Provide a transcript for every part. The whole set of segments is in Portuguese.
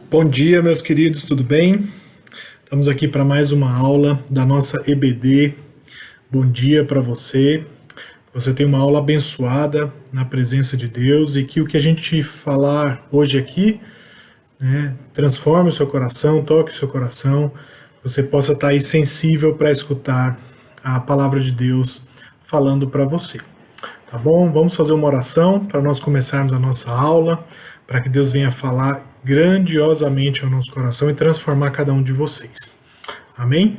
Bom dia, meus queridos, tudo bem? Estamos aqui para mais uma aula da nossa EBD. Bom dia para você. Você tem uma aula abençoada na presença de Deus e que o que a gente falar hoje aqui, transforme o seu coração, toque o seu coração, você possa estar aí sensível para escutar a palavra de Deus falando para você. Tá bom? Vamos fazer uma oração para nós começarmos a nossa aula, para que Deus venha falar grandiosamente ao nosso coração e transformar cada um de vocês. Amém?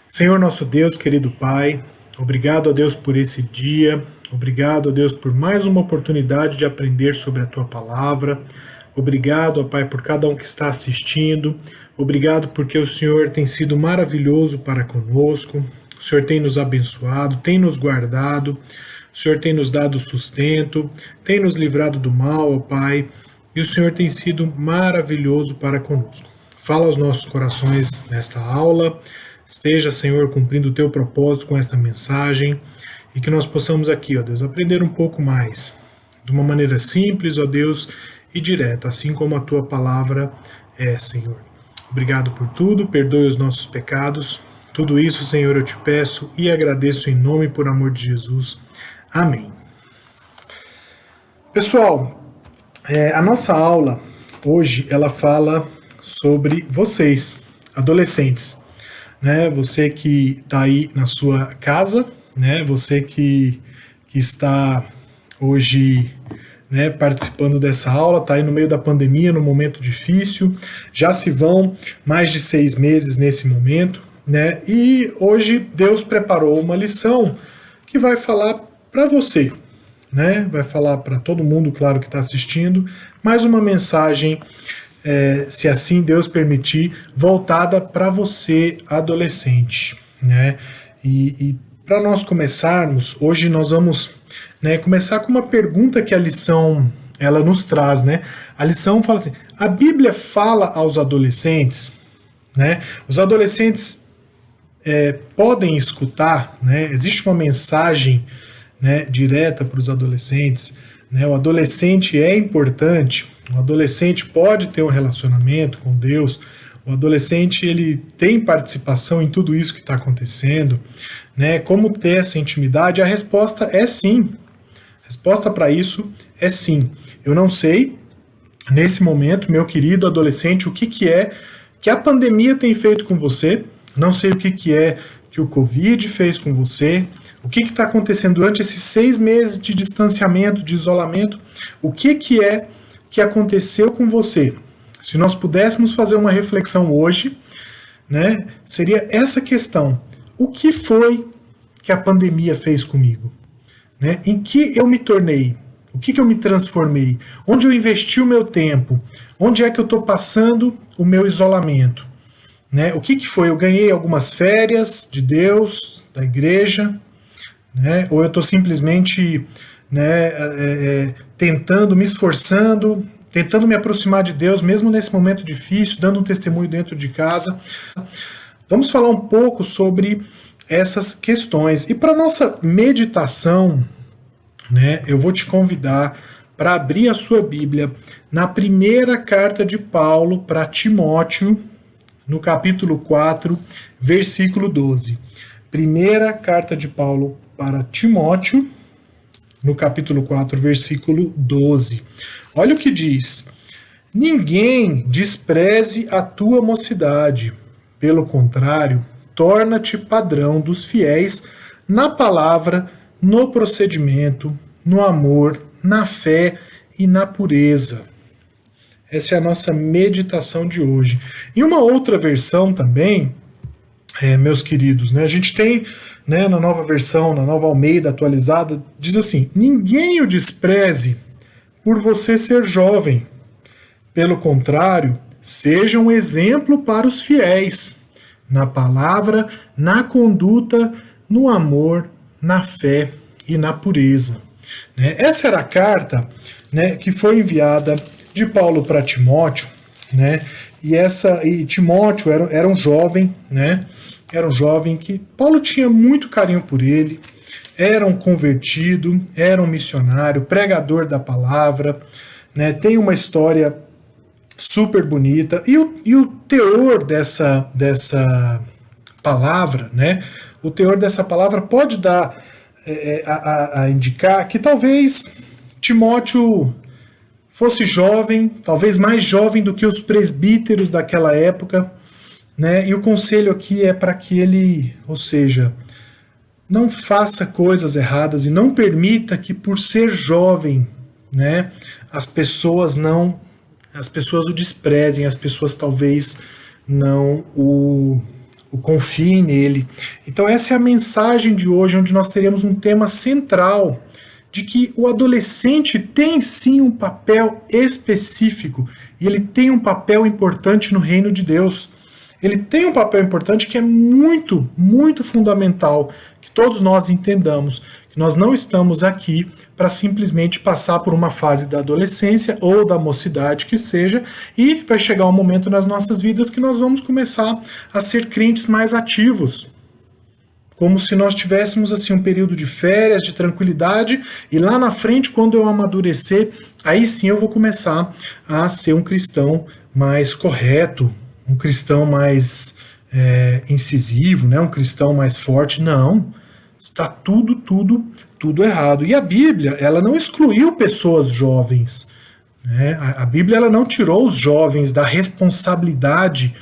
Senhor nosso Deus, querido Pai, obrigado a Deus por esse dia, obrigado a Deus por mais uma oportunidade de aprender sobre a Tua Palavra, obrigado, ó Pai, por cada um que está assistindo, obrigado porque o Senhor tem sido maravilhoso para conosco, o Senhor tem nos abençoado, tem nos guardado, o Senhor tem nos dado sustento, tem nos livrado do mal, ó Pai, e o Senhor tem sido maravilhoso para conosco. Fala aos nossos corações nesta aula, esteja, Senhor, cumprindo o Teu propósito com esta mensagem, e que nós possamos aqui, ó Deus, aprender um pouco mais, de uma maneira simples, ó Deus, e direta, assim como a Tua palavra é, Senhor. Obrigado por tudo, perdoe os nossos pecados, tudo isso, Senhor, eu te peço e agradeço em nome e por amor de Jesus. Amém. Pessoal, a nossa aula hoje, ela fala sobre vocês, adolescentes, né? Você que está aí na sua casa, né? Você que está hoje, né, participando dessa aula, está aí no meio da pandemia, num momento difícil, já se vão mais de 6 meses nesse momento, né? E hoje Deus preparou uma lição que vai falar para você, né? Vai falar para todo mundo, claro, que está assistindo, mais uma mensagem, se assim Deus permitir, voltada para você, adolescente, né? E para nós começarmos, hoje nós vamos, né, começar com uma pergunta que a lição ela nos traz, né? A lição fala assim: a Bíblia fala aos adolescentes, né? Os adolescentes podem escutar, né? Existe uma mensagem, né, direta para os adolescentes, né? O adolescente é importante, o adolescente pode ter um relacionamento com Deus, o adolescente ele tem participação em tudo isso que está acontecendo, né? Como ter essa intimidade? A resposta é sim. A resposta para isso é sim. Eu não sei, nesse momento, meu querido adolescente, o que é que a pandemia tem feito com você, não sei o que é que o Covid fez com você, o que está acontecendo durante esses 6 meses de distanciamento, de isolamento, o que é que aconteceu com você. Se nós pudéssemos fazer uma reflexão hoje, né, seria essa questão: o que foi que a pandemia fez comigo? Né? Em que eu me tornei? O que eu me transformei? Onde eu investi o meu tempo? Onde é que eu estou passando o meu isolamento? Né? O que foi? Eu ganhei algumas férias de Deus, da igreja, né? Ou eu estou simplesmente, né, tentando, me esforçando, tentando me aproximar de Deus, mesmo nesse momento difícil, dando um testemunho dentro de casa. Vamos falar um pouco sobre essas questões. E para nossa meditação, né, eu vou te convidar para abrir a sua Bíblia na primeira carta de Paulo para Timóteo, no capítulo 4, versículo 12. Primeira carta de Paulo para Timóteo, no capítulo 4, versículo 12. Olha o que diz: ninguém despreze a tua mocidade, pelo contrário, torna-te padrão dos fiéis na palavra, no procedimento, no amor, na fé e na pureza. Essa é a nossa meditação de hoje. Em uma outra versão também, meus queridos, né, a gente tem, né, na nova versão, na nova Almeida atualizada, diz assim: ninguém o despreze por você ser jovem. Pelo contrário, seja um exemplo para os fiéis, na palavra, na conduta, no amor, na fé e na pureza. Né? Essa era a carta, né, que foi enviada de Paulo para Timóteo, né? E Timóteo era um jovem, né? Era um jovem que Paulo tinha muito carinho por ele, era um convertido, era um missionário, pregador da palavra, né? Tem uma história super bonita, e o teor dessa palavra, né? O teor dessa palavra pode dar a indicar que talvez Timóteo fosse jovem, talvez mais jovem do que os presbíteros daquela época, né? E o conselho aqui é para que ele, ou seja, não faça coisas erradas e não permita que por ser jovem, né, as pessoas o desprezem, as pessoas talvez não o confiem nele. Então essa é a mensagem de hoje, onde nós teremos um tema central de que o adolescente tem sim um papel específico e ele tem um papel importante no reino de Deus. Ele tem um papel importante que é muito, muito fundamental, que todos nós entendamos, que nós não estamos aqui para simplesmente passar por uma fase da adolescência ou da mocidade que seja, e vai chegar um momento nas nossas vidas que nós vamos começar a ser crentes mais ativos, como se nós tivéssemos assim um período de férias, de tranquilidade, e lá na frente, quando eu amadurecer, aí sim eu vou começar a ser um cristão mais correto, um cristão mais incisivo, né? Um cristão mais forte. Não, está tudo errado. E a Bíblia, ela não excluiu pessoas jovens, né? A Bíblia, ela não tirou os jovens da responsabilidade,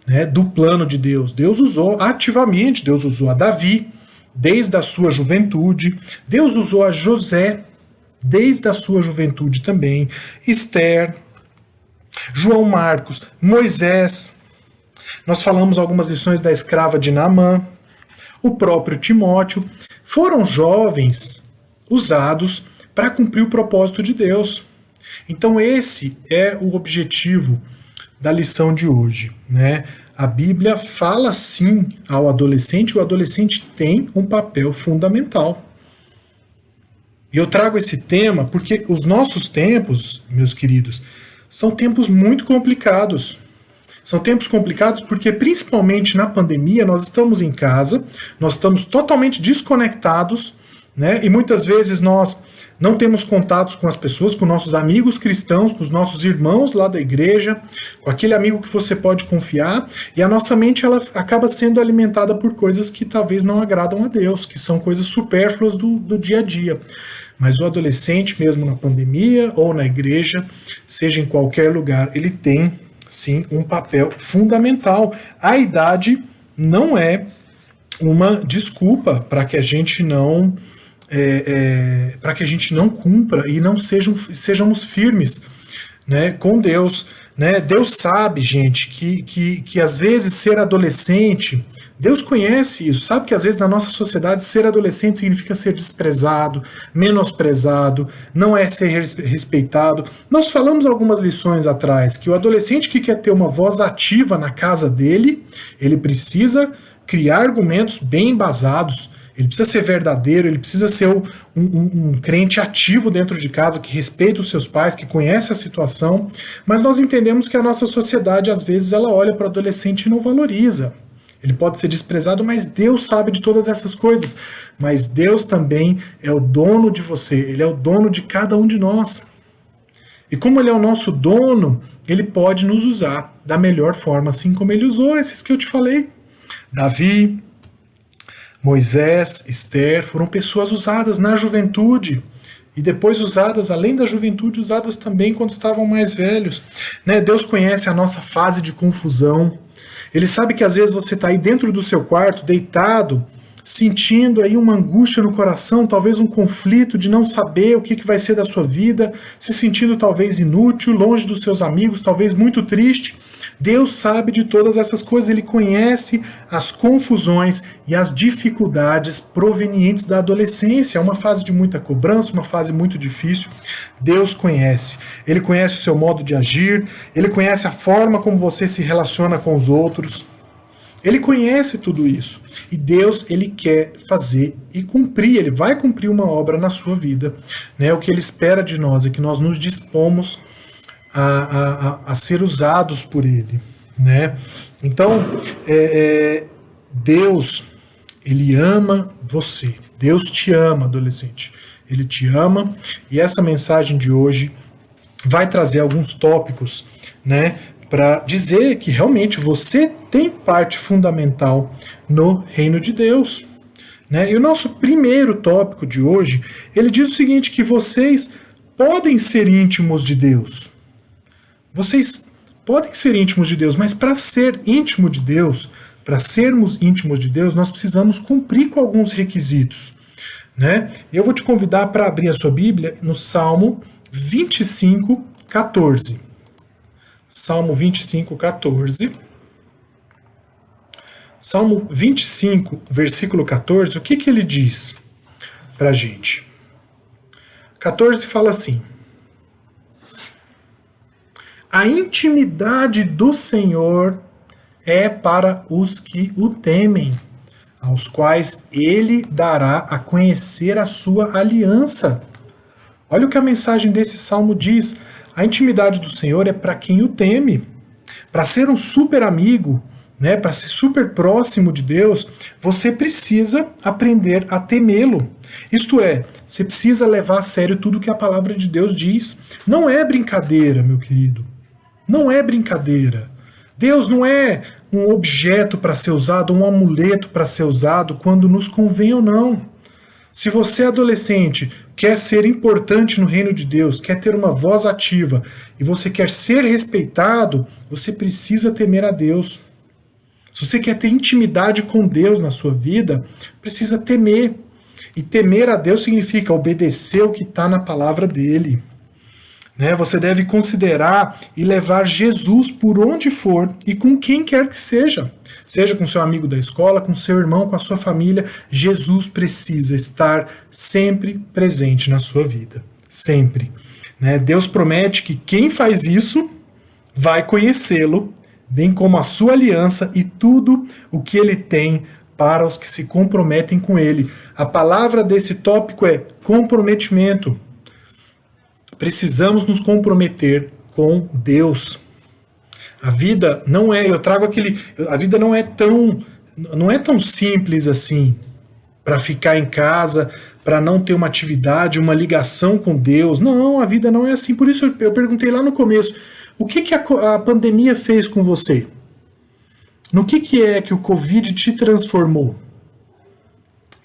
né, do plano de Deus. Deus usou ativamente, Deus usou a Davi desde a sua juventude, Deus usou a José desde a sua juventude também, Esther, João Marcos, Moisés. Nós falamos algumas lições da escrava de Naamã, o próprio Timóteo. Foram jovens usados para cumprir o propósito de Deus. Então esse é o objetivo da lição de hoje, né? A Bíblia fala sim ao adolescente, o adolescente tem um papel fundamental. E eu trago esse tema porque os nossos tempos, meus queridos, são tempos muito complicados. São tempos complicados porque, principalmente na pandemia, nós estamos em casa, nós estamos totalmente desconectados, né? E muitas vezes nós não temos contatos com as pessoas, com nossos amigos cristãos, com os nossos irmãos lá da igreja, com aquele amigo que você pode confiar, e a nossa mente ela acaba sendo alimentada por coisas que talvez não agradam a Deus, que são coisas supérfluas do dia a dia. Mas o adolescente, mesmo na pandemia ou na igreja, seja em qualquer lugar, ele tem sim um papel fundamental. A idade não é uma desculpa para que a gente não para que a gente não cumpra e não sejamos firmes, né, com Deus, né? Deus sabe, gente, que às vezes ser adolescente, Deus conhece isso, sabe que às vezes na nossa sociedade ser adolescente significa ser desprezado, menosprezado, não é ser respeitado. Nós falamos algumas lições atrás que o adolescente que quer ter uma voz ativa na casa dele, ele precisa criar argumentos bem embasados. Ele precisa ser verdadeiro, ele precisa ser um crente ativo dentro de casa, que respeita os seus pais, que conhece a situação, mas nós entendemos que a nossa sociedade, às vezes, ela olha para o adolescente e não valoriza. Ele pode ser desprezado, mas Deus sabe de todas essas coisas. Mas Deus também é o dono de você, Ele é o dono de cada um de nós. E como Ele é o nosso dono, Ele pode nos usar da melhor forma, assim como Ele usou esses que eu te falei. Davi, Moisés, Esther, foram pessoas usadas na juventude e depois usadas, além da juventude, usadas também quando estavam mais velhos, né? Deus conhece a nossa fase de confusão. Ele sabe que às vezes você está aí dentro do seu quarto, deitado, sentindo aí uma angústia no coração, talvez um conflito de não saber o que vai ser da sua vida, se sentindo talvez inútil, longe dos seus amigos, talvez muito triste. Deus sabe de todas essas coisas, Ele conhece as confusões e as dificuldades provenientes da adolescência. É uma fase de muita cobrança, uma fase muito difícil. Deus conhece. Ele conhece o seu modo de agir, Ele conhece a forma como você se relaciona com os outros. Ele conhece tudo isso. E Deus, Ele quer fazer e cumprir, Ele vai cumprir uma obra na sua vida, né? O que Ele espera de nós é que nós nos dispomos a ser usados por Ele, né? Então, Deus, Ele ama você. Deus te ama, adolescente. Ele te ama. E essa mensagem de hoje, vai trazer alguns tópicos, né, para dizer que realmente você tem parte fundamental no reino de Deus, né? E o nosso primeiro tópico de hoje, ele diz o seguinte, que vocês podem ser íntimos de Deus. Vocês podem ser íntimos de Deus, mas para ser íntimo de Deus, para sermos íntimos de Deus, nós precisamos cumprir com alguns requisitos, né? Eu vou te convidar para abrir a sua Bíblia no Salmo 25, 14. Salmo 25, 14. Salmo 25, versículo 14, o que ele diz para a gente? 14 fala assim: a intimidade do Senhor é para os que o temem, aos quais ele dará a conhecer a sua aliança. Olha o que a mensagem desse salmo diz. A intimidade do Senhor é para quem o teme. Para ser um super amigo, né, para ser super próximo de Deus, você precisa aprender a temê-lo. Isto é, você precisa levar a sério tudo que a palavra de Deus diz. Não é brincadeira, meu querido. Não é brincadeira. Deus não é um objeto para ser usado, um amuleto para ser usado quando nos convém ou não. Se você, adolescente, quer ser importante no reino de Deus, quer ter uma voz ativa e você quer ser respeitado, você precisa temer a Deus. Se você quer ter intimidade com Deus na sua vida, precisa temer. E temer a Deus significa obedecer o que está na palavra dele. Né? Você deve considerar e levar Jesus por onde for e com quem quer que seja. Seja com seu amigo da escola, com seu irmão, com a sua família, Jesus precisa estar sempre presente na sua vida. Sempre. Né? Deus promete que quem faz isso vai conhecê-lo, bem como a sua aliança e tudo o que ele tem para os que se comprometem com ele. A palavra desse tópico é comprometimento. Precisamos nos comprometer com Deus. A vida não é, a vida não é tão simples assim para ficar em casa, para não ter uma atividade, uma ligação com Deus. Não, a vida não é assim. Por isso eu perguntei lá no começo, o que a pandemia fez com você? No que é que o Covid te transformou?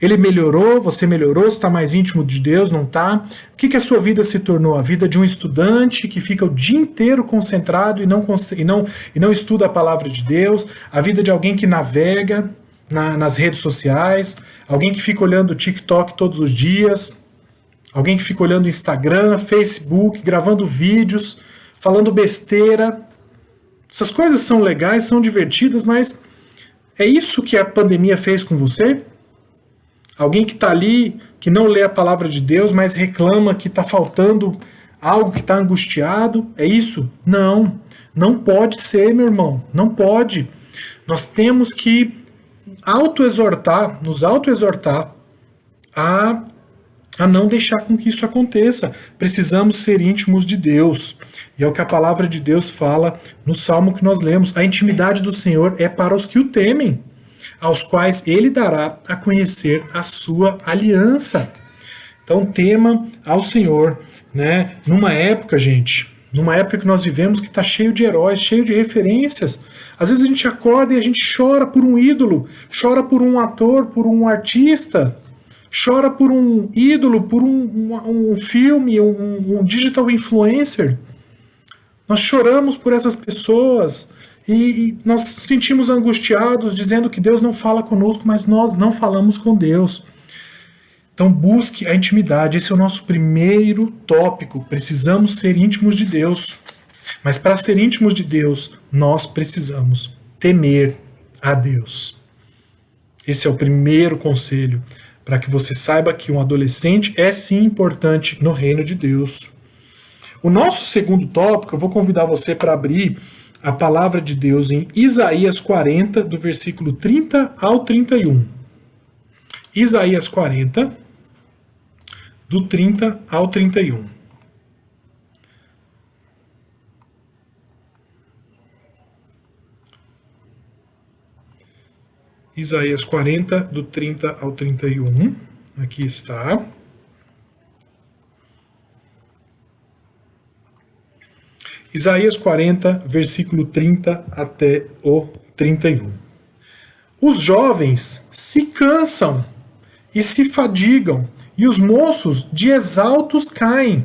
Ele melhorou, você está mais íntimo de Deus, não está? O que a sua vida se tornou? A vida de um estudante que fica o dia inteiro concentrado e não estuda a palavra de Deus, a vida de alguém que navega nas redes sociais, alguém que fica olhando o TikTok todos os dias, alguém que fica olhando Instagram, Facebook, gravando vídeos, falando besteira. Essas coisas são legais, são divertidas, mas é isso que a pandemia fez com você? Alguém que está ali, que não lê a palavra de Deus, mas reclama que está faltando algo, que está angustiado. É isso? Não. Não pode ser, meu irmão. Não pode. Nós temos que nos auto-exortar a não deixar com que isso aconteça. Precisamos ser íntimos de Deus. E é o que a palavra de Deus fala no salmo que nós lemos. A intimidade do Senhor é para os que o temem, aos quais ele dará a conhecer a sua aliança. Então tema ao Senhor, né? Numa época, gente, que nós vivemos que está cheio de heróis, cheio de referências. Às vezes a gente acorda e a gente chora por um ídolo, chora por um ator, por um artista, chora por um ídolo, por um filme, um digital influencer. Nós choramos por essas pessoas e nós nos sentimos angustiados, dizendo que Deus não fala conosco, mas nós não falamos com Deus. Então busque a intimidade, esse é o nosso primeiro tópico. Precisamos ser íntimos de Deus. Mas para ser íntimos de Deus, nós precisamos temer a Deus. Esse é o primeiro conselho, para que você saiba que um adolescente é sim importante no reino de Deus. O nosso segundo tópico, eu vou convidar você para abrir a palavra de Deus em Isaías 40, do versículo 30 ao 31. Isaías 40, do 30 ao 31. Isaías 40, do 30 ao 31. Aqui está. Isaías 40, versículo 30 até o 31. Os jovens se cansam e se fadigam, e os moços de exaltos caem.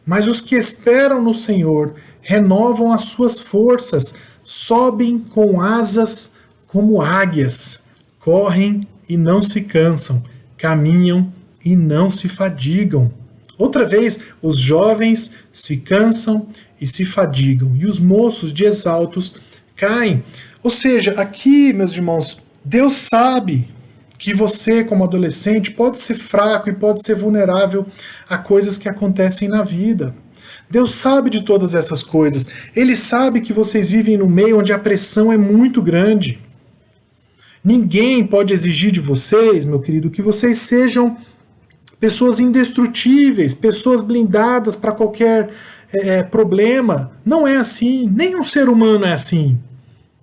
Mas os que esperam no Senhor renovam as suas forças, sobem com asas como águias, correm e não se cansam, caminham e não se fadigam. Outra vez, os jovens se cansam e se fadigam, e os moços de exaltos caem. Ou seja, aqui, meus irmãos, Deus sabe que você, como adolescente, pode ser fraco e pode ser vulnerável a coisas que acontecem na vida. Deus sabe de todas essas coisas. Ele sabe que vocês vivem no meio onde a pressão é muito grande. Ninguém pode exigir de vocês, meu querido, que vocês sejam pessoas indestrutíveis, pessoas blindadas para qualquer problema. Não é assim. Nenhum ser humano é assim.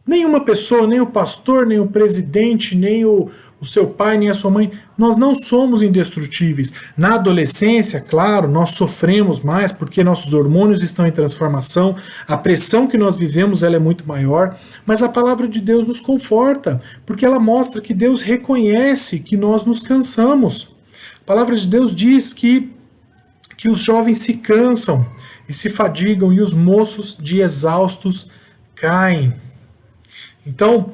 Nenhuma pessoa, nem o pastor, nem o presidente, nem o seu pai, nem a sua mãe, nós não somos indestrutíveis. Na adolescência, claro, nós sofremos mais porque nossos hormônios estão em transformação, a pressão que nós vivemos ela é muito maior, mas a palavra de Deus nos conforta, porque ela mostra que Deus reconhece que nós nos cansamos. A palavra de Deus diz que os jovens se cansam e se fadigam e os moços de exaustos caem. Então,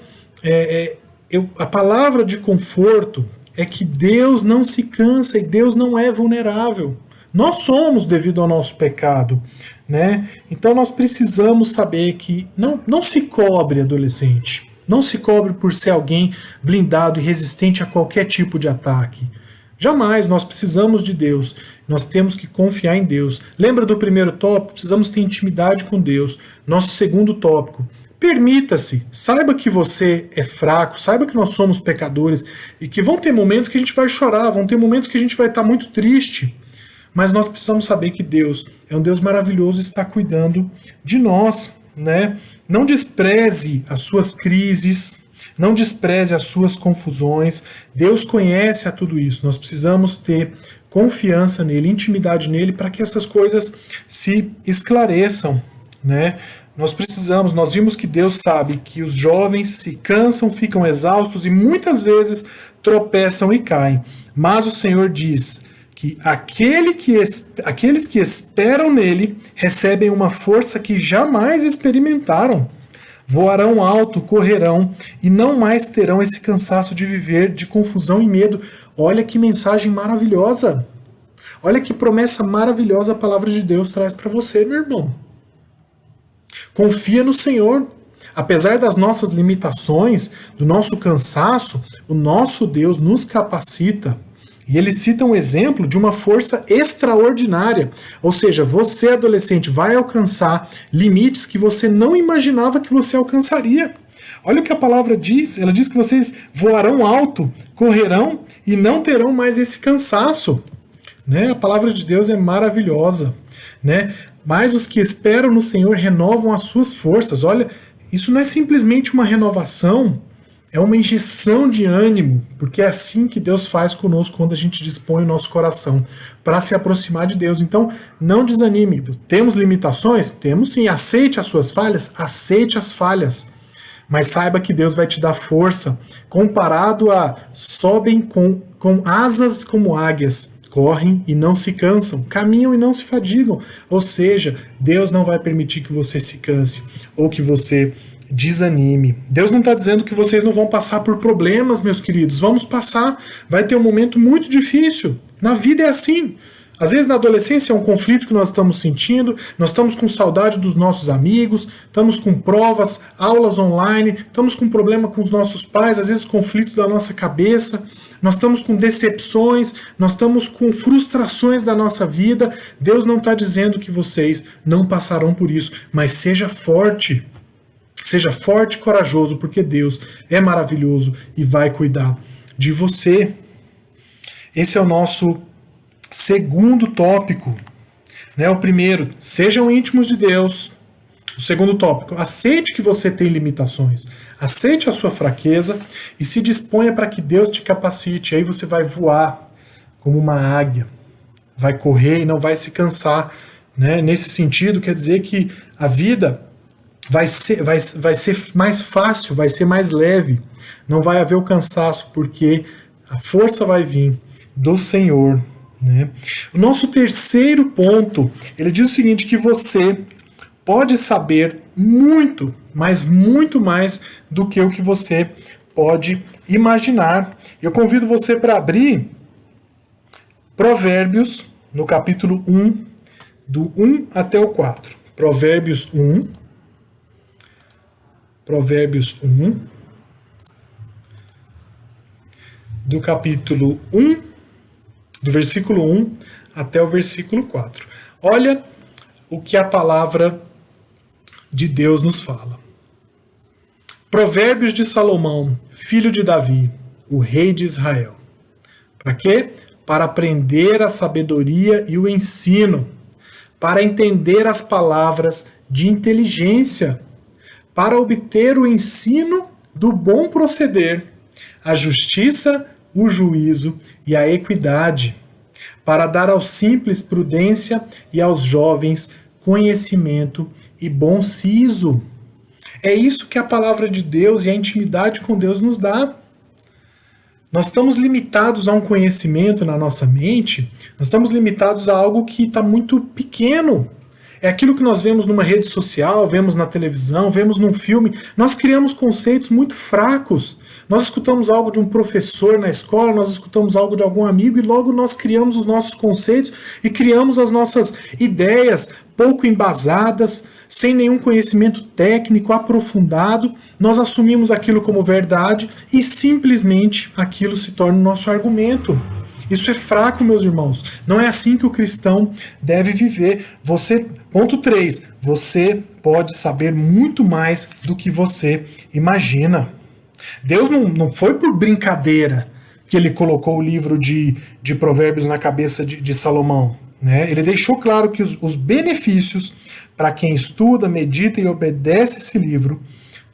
a palavra de conforto é que Deus não se cansa e Deus não é vulnerável. Nós somos devido ao nosso pecado, né? Então nós precisamos saber que não se cobre, adolescente. Não se cobre por ser alguém blindado e resistente a qualquer tipo de ataque. Jamais, nós precisamos de Deus. Nós temos que confiar em Deus. Lembra do primeiro tópico? Precisamos ter intimidade com Deus. Nosso segundo tópico. Permita-se, saiba que você é fraco, saiba que nós somos pecadores e que vão ter momentos que a gente vai chorar, vão ter momentos que a gente vai estar muito triste, mas nós precisamos saber que Deus é um Deus maravilhoso e está cuidando de nós, né? Não despreze as suas crises, não despreze as suas confusões, Deus conhece a tudo isso, nós precisamos ter confiança nele, intimidade nele, para que essas coisas se esclareçam, né? Nós vimos que Deus sabe que os jovens se cansam, ficam exaustos e muitas vezes tropeçam e caem. Mas o Senhor diz que aqueles que esperam nele recebem uma força que jamais experimentaram. Voarão alto, correrão e não mais terão esse cansaço de viver de confusão e medo. Olha que mensagem maravilhosa. Olha que promessa maravilhosa a palavra de Deus traz para você, meu irmão. Confia no Senhor. Apesar das nossas limitações, do nosso cansaço, o nosso Deus nos capacita. E ele cita um exemplo de uma força extraordinária. Ou seja, você, adolescente, vai alcançar limites que você não imaginava que você alcançaria. Olha o que a palavra diz. Ela diz que vocês voarão alto, correrão e não terão mais esse cansaço. Né? A palavra de Deus é maravilhosa. Né? Mas os que esperam no Senhor renovam as suas forças. Olha, isso não é simplesmente uma renovação, é uma injeção de ânimo, porque é assim que Deus faz conosco quando a gente dispõe o nosso coração para se aproximar de Deus. Então, não desanime. Temos limitações? Temos sim. Aceite as suas falhas? Aceite as falhas. Mas saiba que Deus vai te dar força, comparado a sobem com asas como águias. Correm e não se cansam, caminham e não se fadigam. Ou seja, Deus não vai permitir que você se canse ou que você desanime. Deus não está dizendo que vocês não vão passar por problemas, meus queridos. Vamos passar, vai ter um momento muito difícil. Na vida é assim. Às vezes na adolescência é um conflito que nós estamos sentindo, nós estamos com saudade dos nossos amigos, estamos com provas, aulas online, estamos com problema com os nossos pais, às vezes conflitos da nossa cabeça, nós estamos com decepções, nós estamos com frustrações da nossa vida. Deus não está dizendo que vocês não passarão por isso, mas seja forte e corajoso, porque Deus é maravilhoso e vai cuidar de você. Esse é o nosso segundo tópico, né? O primeiro, sejam íntimos de Deus. O segundo tópico, aceite que você tem limitações, aceite a sua fraqueza e se disponha para que Deus te capacite. Aí você vai voar como uma águia, vai correr e não vai se cansar, né? Nesse sentido, quer dizer que a vida vai ser mais fácil, vai ser mais leve, não vai haver o cansaço, porque a força vai vir do Senhor, né? O nosso terceiro ponto, ele diz o seguinte, que você pode saber muito, mas muito mais do que o que você pode imaginar. Eu convido você para abrir Provérbios, no capítulo 1, do 1 até o 4. Provérbios 1, do capítulo 1, do versículo 1 até o versículo 4. Olha o que a palavra de Deus nos fala. Provérbios de Salomão, filho de Davi, o rei de Israel. Para quê? Para aprender a sabedoria e o ensino, para entender as palavras de inteligência, para obter o ensino do bom proceder, a justiça, o juízo e a equidade, para dar aos simples prudência e aos jovens conhecimento e bom siso. É isso que a palavra de Deus e a intimidade com Deus nos dá. Nós estamos limitados a um conhecimento na nossa mente, nós estamos limitados a algo que está muito pequeno. É aquilo que nós vemos numa rede social, vemos na televisão, vemos num filme. Nós criamos conceitos muito fracos. Nós escutamos algo de um professor na escola, nós escutamos algo de algum amigo e logo nós criamos os nossos conceitos e criamos as nossas ideias pouco embasadas, sem nenhum conhecimento técnico aprofundado. Nós assumimos aquilo como verdade e simplesmente aquilo se torna o nosso argumento. Isso é fraco, meus irmãos. Não é assim que o cristão deve viver. Ponto 3, você pode saber muito mais do que você imagina. Deus não foi por brincadeira que ele colocou o livro de Provérbios na cabeça de Salomão, né? Ele deixou claro que os benefícios para quem estuda, medita e obedece esse livro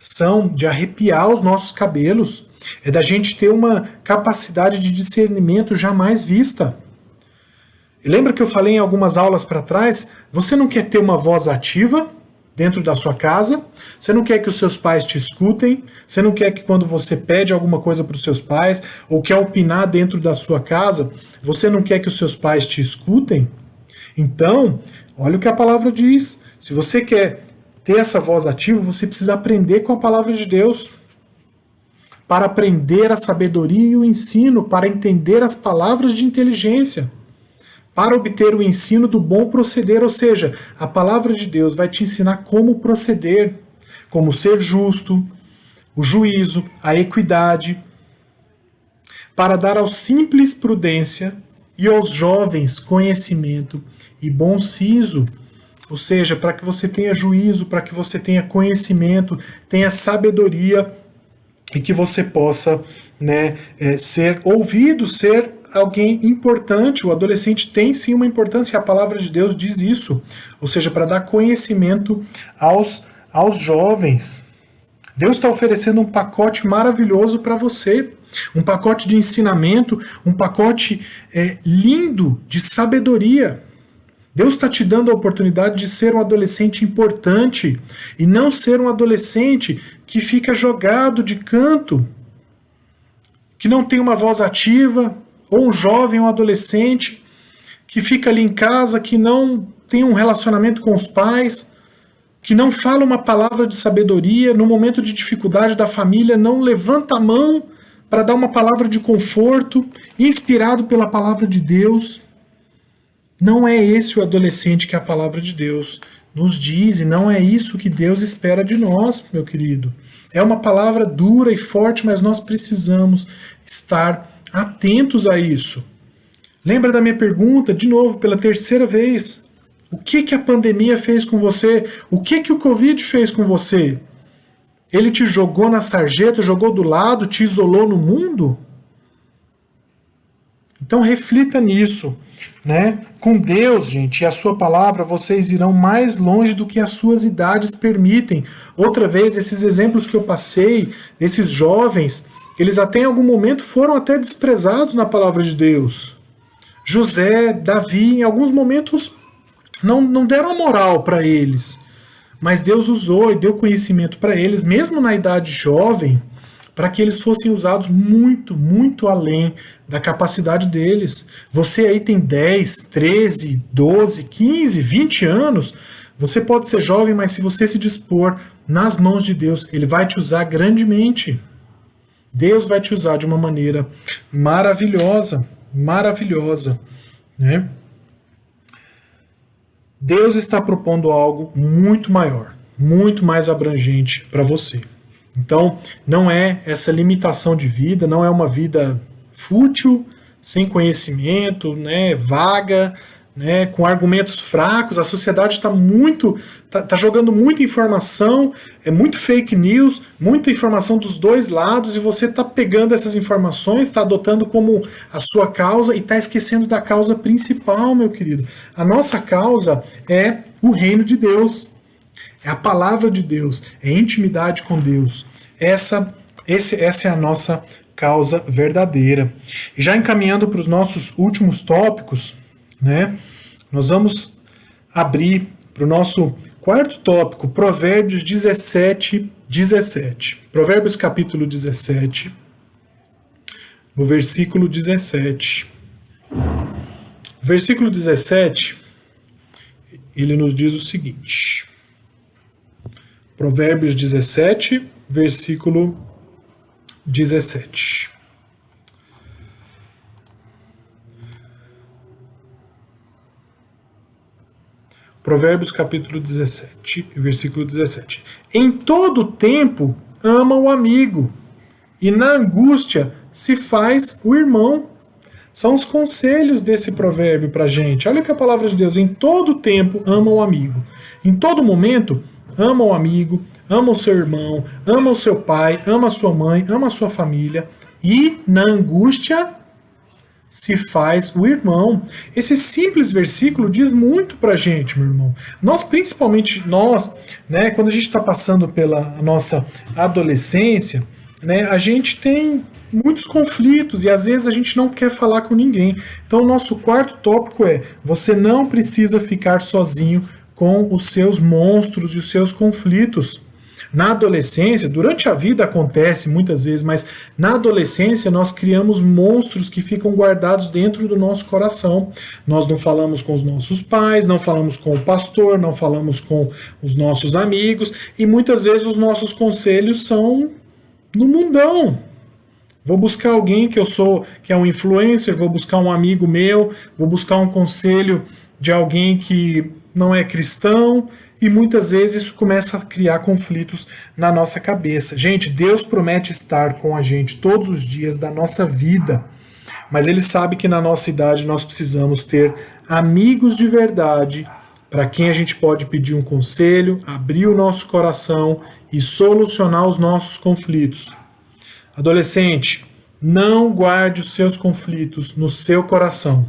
são de arrepiar os nossos cabelos. É da gente ter uma capacidade de discernimento jamais vista. E lembra que eu falei em algumas aulas para trás? Você não quer ter uma voz ativa dentro da sua casa? Você não quer que os seus pais te escutem? Você não quer que quando você pede alguma coisa para os seus pais ou quer opinar dentro da sua casa, você não quer que os seus pais te escutem? Então, olha o que a palavra diz. Se você quer ter essa voz ativa, você precisa aprender com a palavra de Deus. Para aprender a sabedoria e o ensino, para entender as palavras de inteligência, para obter o ensino do bom proceder, ou seja, a palavra de Deus vai te ensinar como proceder, como ser justo, o juízo, a equidade, para dar aos simples prudência e aos jovens conhecimento e bom siso, ou seja, para que você tenha juízo, para que você tenha conhecimento, tenha sabedoria, e que você possa, né, ser ouvido, ser alguém importante. O adolescente tem sim uma importância, a palavra de Deus diz isso, ou seja, para dar conhecimento aos jovens. Deus está oferecendo um pacote maravilhoso para você, um pacote de ensinamento, um pacote lindo de sabedoria. Deus está te dando a oportunidade de ser um adolescente importante e não ser um adolescente que fica jogado de canto, que não tem uma voz ativa, ou um jovem, um adolescente que fica ali em casa, que não tem um relacionamento com os pais, que não fala uma palavra de sabedoria, no momento de dificuldade da família, não levanta a mão para dar uma palavra de conforto, inspirado pela palavra de Deus. Não é esse o adolescente que a palavra de Deus nos diz, e não é isso que Deus espera de nós, meu querido. É uma palavra dura e forte, mas nós precisamos estar atentos a isso. Lembra da minha pergunta, de novo, pela terceira vez. O que a pandemia fez com você? O que o Covid fez com você? Ele te jogou na sarjeta, jogou do lado, te isolou no mundo? Então reflita nisso, né? Com Deus, gente, e a sua palavra, vocês irão mais longe do que as suas idades permitem. Outra vez, esses exemplos que eu passei, esses jovens, eles até em algum momento foram até desprezados na palavra de Deus. José, Davi, em alguns momentos não deram a moral para eles, mas Deus usou e deu conhecimento para eles, mesmo na idade jovem, para que eles fossem usados muito, muito além da capacidade deles. Você aí tem 10, 13, 12, 15, 20 anos, você pode ser jovem, mas se você se dispor nas mãos de Deus, Ele vai te usar grandemente. Deus vai te usar de uma maneira maravilhosa, maravilhosa, né? Deus está propondo algo muito maior, muito mais abrangente para você. Então, não é essa limitação de vida, não é uma vida fútil, sem conhecimento, né, vaga, né, com argumentos fracos. A sociedade tá jogando muita informação, é muito fake news, muita informação dos dois lados, e você está pegando essas informações, está adotando como a sua causa e está esquecendo da causa principal, meu querido. A nossa causa é o reino de Deus. É a palavra de Deus, é intimidade com Deus. Essa é a nossa causa verdadeira. E já encaminhando para os nossos últimos tópicos, né, nós vamos abrir para o nosso quarto tópico, Provérbios 17, 17. Provérbios capítulo 17, no versículo 17. Versículo 17, ele nos diz o seguinte... Provérbios 17, versículo 17. Provérbios capítulo 17, versículo 17. Em todo tempo ama o amigo, e na angústia se faz o irmão. São os conselhos desse provérbio para a gente. Olha que a palavra de Deus, em todo tempo ama o amigo. Em todo momento ama o amigo, ama o seu irmão, ama o seu pai, ama a sua mãe, ama a sua família, e na angústia se faz o irmão. Esse simples versículo diz muito pra gente, meu irmão. Nós, principalmente nós, né, quando a gente está passando pela nossa adolescência, né, a gente tem muitos conflitos e às vezes a gente não quer falar com ninguém. Então o nosso quarto tópico é: você não precisa ficar sozinho com os seus monstros e os seus conflitos. Na adolescência, durante a vida acontece muitas vezes, mas na adolescência nós criamos monstros que ficam guardados dentro do nosso coração. Nós não falamos com os nossos pais, não falamos com o pastor, não falamos com os nossos amigos, e muitas vezes os nossos conselhos são no mundão. Vou buscar alguém que é um influencer, vou buscar um amigo meu, vou buscar um conselho de alguém que não é cristão, e muitas vezes isso começa a criar conflitos na nossa cabeça. Gente, Deus promete estar com a gente todos os dias da nossa vida, mas Ele sabe que na nossa idade nós precisamos ter amigos de verdade, para quem a gente pode pedir um conselho, abrir o nosso coração e solucionar os nossos conflitos. Adolescente, não guarde os seus conflitos no seu coração.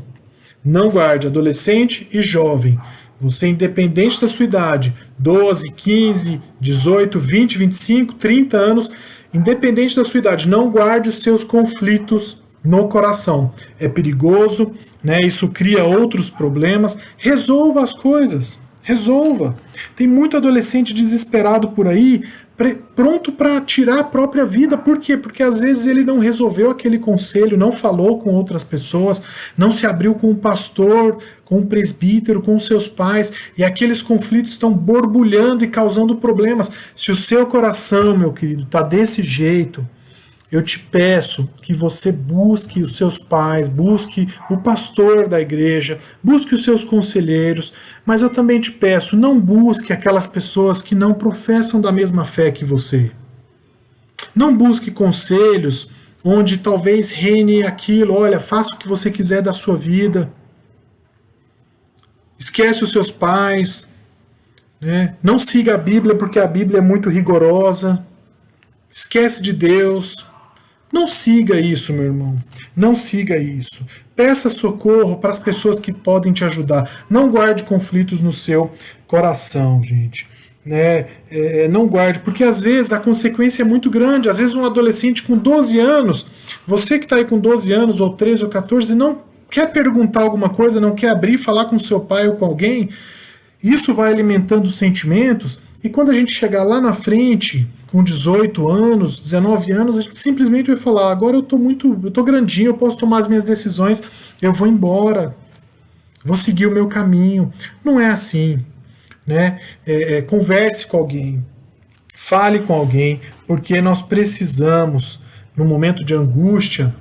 Não guarde. Adolescente e jovem, você, independente da sua idade, 12, 15, 18, 20, 25, 30 anos, independente da sua idade, não guarde os seus conflitos no coração. É perigoso, né? Isso cria outros problemas. Resolva as coisas. Resolva. Tem muito adolescente desesperado por aí, pronto para tirar a própria vida. Por quê? Porque às vezes ele não resolveu aquele conselho, não falou com outras pessoas, não se abriu com o pastor, com o presbítero, com os seus pais, e aqueles conflitos estão borbulhando e causando problemas. Se o seu coração, meu querido, está desse jeito, eu te peço que você busque os seus pais, busque o pastor da igreja, busque os seus conselheiros, mas eu também te peço, não busque aquelas pessoas que não professam da mesma fé que você. Não busque conselhos onde talvez reine aquilo, olha, faça o que você quiser da sua vida. Esquece os seus pais, né? Não siga a Bíblia porque a Bíblia é muito rigorosa. Esquece de Deus. Não siga isso, meu irmão. Não siga isso. Peça socorro para as pessoas que podem te ajudar. Não guarde conflitos no seu coração, gente. Né? Não guarde, porque às vezes a consequência é muito grande. Às vezes um adolescente com 12 anos, você que está aí com 12 anos, ou 13 ou 14, não quer perguntar alguma coisa, não quer abrir, falar com seu pai ou com alguém, Isso vai alimentando os sentimentos, e quando a gente chegar lá na frente, com 18 anos, 19 anos, a gente simplesmente vai falar: agora eu tô grandinho, eu posso tomar as minhas decisões, eu vou embora, vou seguir o meu caminho. Não é assim, né? Converse com alguém, fale com alguém, porque nós precisamos, no momento de angústia,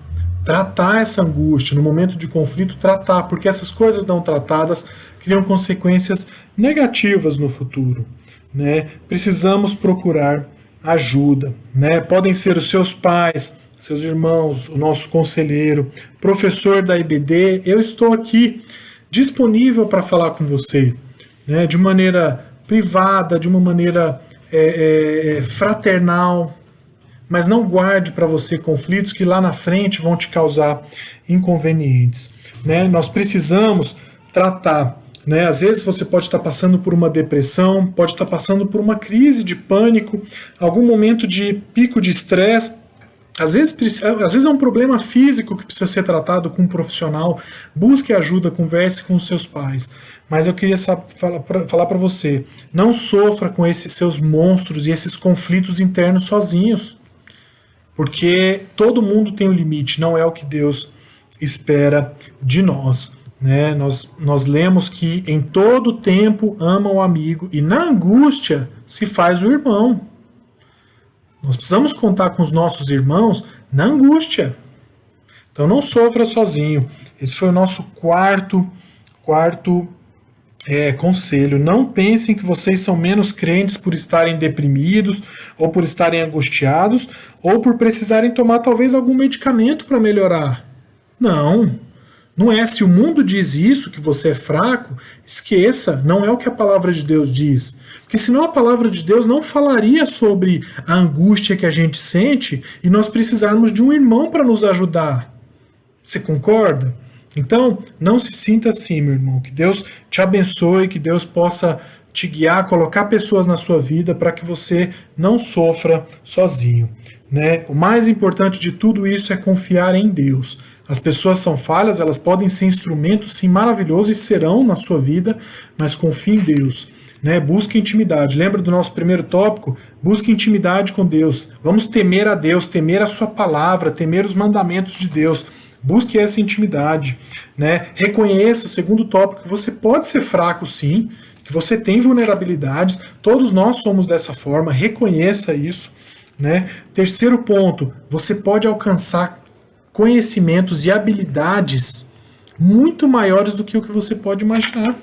tratar essa angústia, no momento de conflito, tratar, porque essas coisas não tratadas criam consequências negativas no futuro, né? Precisamos procurar ajuda, né? Podem ser os seus pais, seus irmãos, o nosso conselheiro, professor da IBD. Eu estou aqui disponível para falar com você, né? De maneira privada, de uma maneira fraternal, mas não guarde para você conflitos que lá na frente vão te causar inconvenientes, né? Nós precisamos tratar, né? Às vezes você pode estar passando por uma depressão, pode estar passando por uma crise de pânico, algum momento de pico de estresse. Às vezes é um problema físico que precisa ser tratado com um profissional. Busque ajuda, converse com os seus pais. Mas eu queria falar para você, não sofra com esses seus monstros e esses conflitos internos sozinhos. Porque todo mundo tem um limite, não é o que Deus espera de nós, né? Nós lemos que em todo tempo ama o amigo e na angústia se faz o irmão. Nós precisamos contar com os nossos irmãos na angústia. Então não sofra sozinho. Esse foi o nosso quarto conselho. Não pensem que vocês são menos crentes por estarem deprimidos, ou por estarem angustiados, ou por precisarem tomar talvez algum medicamento para melhorar. Não. Não é. Se o mundo diz isso, que você é fraco, esqueça. Não é o que a palavra de Deus diz. Porque senão a palavra de Deus não falaria sobre a angústia que a gente sente e nós precisarmos de um irmão para nos ajudar. Você concorda? Então, não se sinta assim, meu irmão. Que Deus te abençoe, que Deus possa te guiar, colocar pessoas na sua vida para que você não sofra sozinho, né? O mais importante de tudo isso é confiar em Deus. As pessoas são falhas, elas podem ser instrumentos, sim, maravilhosos e serão na sua vida, mas confie em Deus, né? Busque intimidade. Lembra do nosso primeiro tópico? Busque intimidade com Deus. Vamos temer a Deus, temer a sua palavra, temer os mandamentos de Deus. Busque essa intimidade, né? Reconheça, segundo tópico, que você pode ser fraco, sim, que você tem vulnerabilidades, todos nós somos dessa forma, reconheça isso, né? Terceiro ponto, você pode alcançar conhecimentos e habilidades muito maiores do que o que você pode imaginar.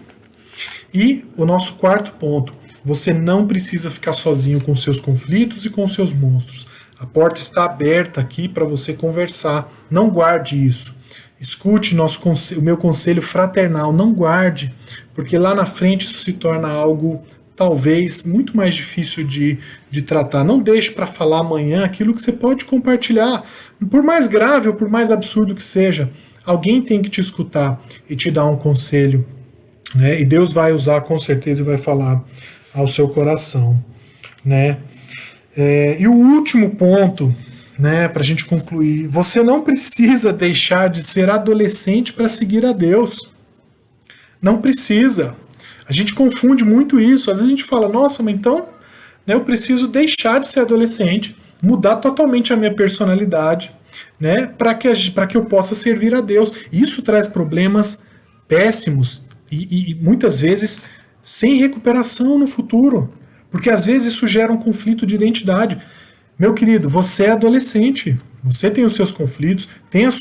E o nosso quarto ponto, você não precisa ficar sozinho com seus conflitos e com seus monstros. A porta está aberta aqui para você conversar. Não guarde isso. Escute o meu conselho fraternal. Não guarde, porque lá na frente isso se torna algo talvez muito mais difícil de tratar. Não deixe para falar amanhã aquilo que você pode compartilhar. Por mais grave ou por mais absurdo que seja, alguém tem que te escutar e te dar um conselho, né? E Deus vai usar com certeza e vai falar ao seu coração, né? E o último ponto, né, para a gente concluir, você não precisa deixar de ser adolescente para seguir a Deus. Não precisa. A gente confunde muito isso. Às vezes a gente fala, nossa, mas então, né, eu preciso deixar de ser adolescente, mudar totalmente a minha personalidade, né, para que eu possa servir a Deus. Isso traz problemas péssimos e muitas vezes sem recuperação no futuro. Porque às vezes isso gera um conflito de identidade. Meu querido, você é adolescente, você tem os seus conflitos, tem as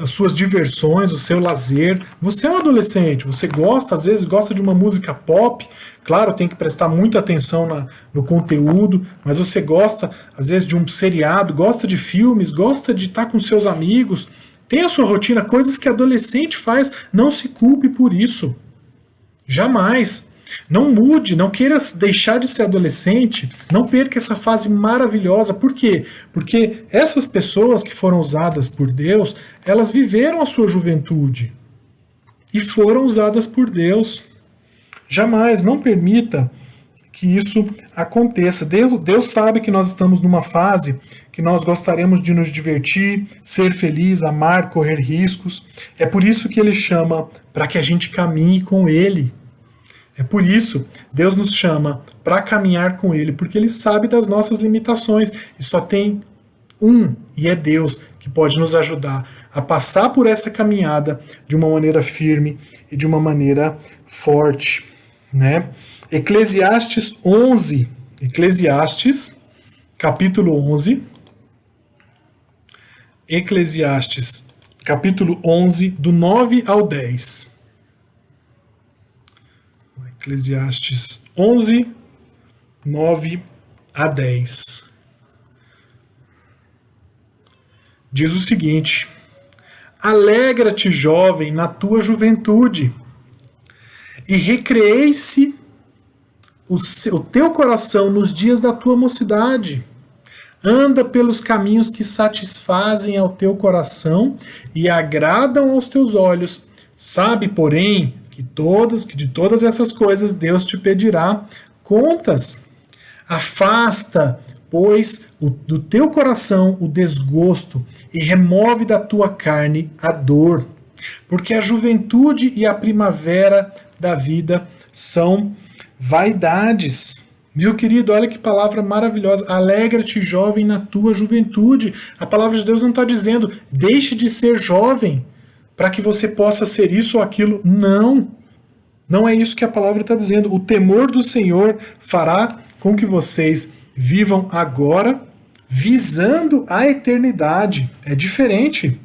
suas diversões, o seu lazer. Você é um adolescente, você gosta, às vezes gosta de uma música pop. Claro, tem que prestar muita atenção no conteúdo, mas você gosta, às vezes, de um seriado, gosta de filmes, gosta de estar com seus amigos. Tem a sua rotina, coisas que adolescente faz. Não se culpe por isso. Jamais. Não mude, não queira deixar de ser adolescente, não perca essa fase maravilhosa. Por quê? Porque essas pessoas que foram usadas por Deus, elas viveram a sua juventude e foram usadas por Deus. Jamais, não permita que isso aconteça. Deus sabe que nós estamos numa fase que nós gostaríamos de nos divertir, ser feliz, amar, correr riscos. É por isso que Ele chama para que a gente caminhe com Ele. É por isso, Deus nos chama para caminhar com Ele, porque Ele sabe das nossas limitações, e só tem um, e é Deus, que pode nos ajudar a passar por essa caminhada de uma maneira firme e de uma maneira forte, né? Eclesiastes 11, Eclesiastes, capítulo 11, Eclesiastes, capítulo 11, do 9 ao 10. Eclesiastes 11, 9 a 10. Diz o seguinte: alegra-te, jovem, na tua juventude, e recreei-se o teu coração nos dias da tua mocidade. Anda pelos caminhos que satisfazem ao teu coração e agradam aos teus olhos. Sabe, porém, que de todas essas coisas Deus te pedirá contas. Afasta, pois, do teu coração o desgosto e remove da tua carne a dor, porque a juventude e a primavera da vida são vaidades. Meu querido, olha que palavra maravilhosa. Alegra-te, jovem, na tua juventude. A palavra de Deus não está dizendo deixe de ser jovem para que você possa ser isso ou aquilo. Não. Não é isso que a palavra está dizendo. O temor do Senhor fará com que vocês vivam agora, visando a eternidade. É diferente.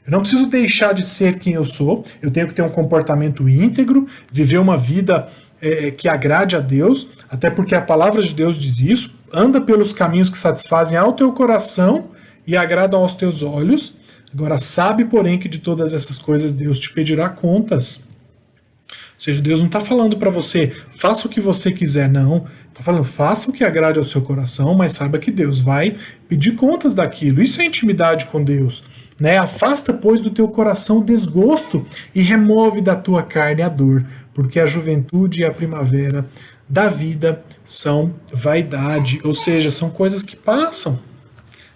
Eu não preciso deixar de ser quem eu sou. Eu tenho que ter um comportamento íntegro, viver uma vida que agrade a Deus, até porque a palavra de Deus diz isso. Anda pelos caminhos que satisfazem ao teu coração e agradam aos teus olhos. Agora sabe, porém, que de todas essas coisas Deus te pedirá contas. Ou seja, Deus não está falando para você, faça o que você quiser, não. Está falando, faça o que agrade ao seu coração, mas saiba que Deus vai pedir contas daquilo. Isso é intimidade com Deus. Né? Afasta, pois, do teu coração o desgosto e remove da tua carne a dor, porque a juventude e a primavera da vida são vaidade, ou seja, são coisas que passam.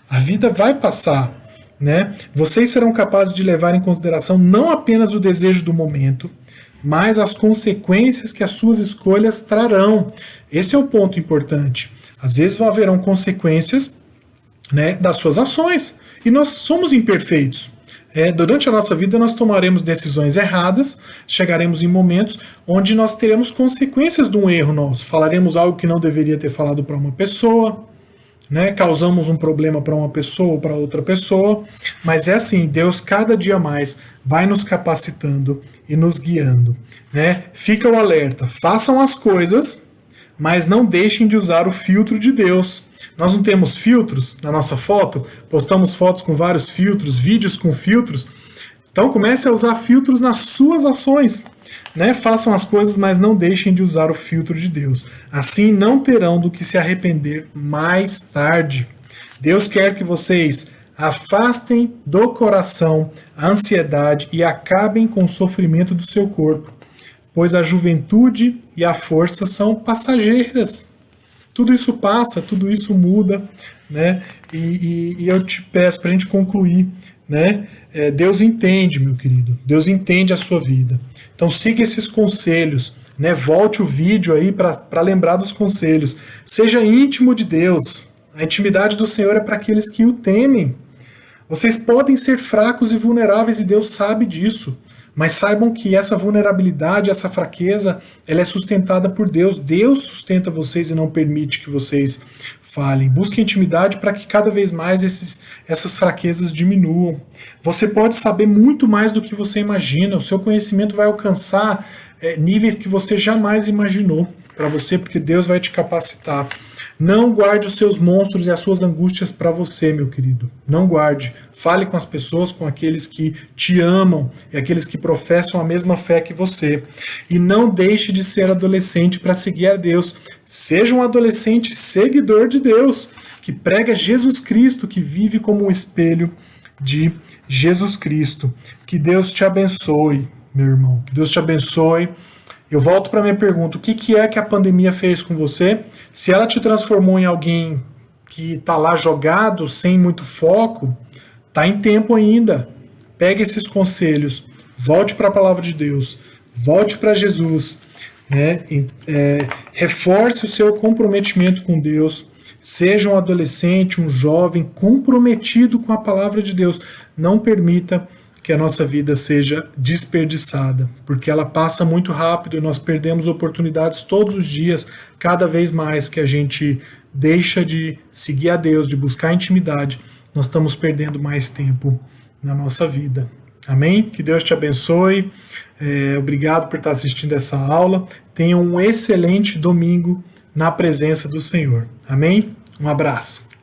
A vida vai passar, né? Vocês serão capazes de levar em consideração não apenas o desejo do momento, mas as consequências que as suas escolhas trarão. Esse é o ponto importante. Às vezes haverão consequências, né, das suas ações, e nós somos imperfeitos. Durante a nossa vida nós tomaremos decisões erradas, chegaremos em momentos onde nós teremos consequências de um erro nosso. Falaremos algo que não deveria ter falado para uma pessoa, né? Causamos um problema para uma pessoa ou para outra pessoa, mas é assim, Deus cada dia mais vai nos capacitando e nos guiando. Né? Fica o alerta, façam as coisas, mas não deixem de usar o filtro de Deus. Nós não temos filtros na nossa foto, postamos fotos com vários filtros, vídeos com filtros. Então comece a usar filtros nas suas ações. Né? Façam as coisas, mas não deixem de usar o filtro de Deus. Assim não terão do que se arrepender mais tarde. Deus quer que vocês afastem do coração a ansiedade e acabem com o sofrimento do seu corpo, pois a juventude e a força são passageiras. Tudo isso passa, tudo isso muda, né? E eu te peço para a gente concluir, né? Deus entende, meu querido, Deus entende a sua vida. Então siga esses conselhos, né? Volte o vídeo aí para lembrar dos conselhos. Seja íntimo de Deus. A intimidade do Senhor é para aqueles que o temem. Vocês podem ser fracos e vulneráveis e Deus sabe disso. Mas saibam que essa vulnerabilidade, essa fraqueza, ela é sustentada por Deus. Deus sustenta vocês e não permite que vocês falhem. Busque intimidade para que cada vez mais essas fraquezas diminuam. Você pode saber muito mais do que você imagina. O seu conhecimento vai alcançar níveis que você jamais imaginou para você, porque Deus vai te capacitar. Não guarde os seus monstros e as suas angústias para você, meu querido. Não guarde. Fale com as pessoas, com aqueles que te amam e aqueles que professam a mesma fé que você. E não deixe de ser adolescente para seguir a Deus. Seja um adolescente seguidor de Deus, que prega Jesus Cristo, que vive como um espelho de Jesus Cristo. Que Deus te abençoe, meu irmão. Que Deus te abençoe. Eu volto para a minha pergunta. O que é que a pandemia fez com você? Se ela te transformou em alguém que está lá jogado, sem muito foco, está em tempo ainda. Pegue esses conselhos, volte para a palavra de Deus, volte para Jesus, né? Reforce o seu comprometimento com Deus. Seja um adolescente, um jovem comprometido com a palavra de Deus. Não permita que a nossa vida seja desperdiçada, porque ela passa muito rápido e nós perdemos oportunidades todos os dias, cada vez mais que a gente deixa de seguir a Deus, de buscar intimidade, nós estamos perdendo mais tempo na nossa vida. Amém? Que Deus te abençoe. Obrigado por estar assistindo essa aula. Tenha um excelente domingo na presença do Senhor. Amém? Um abraço.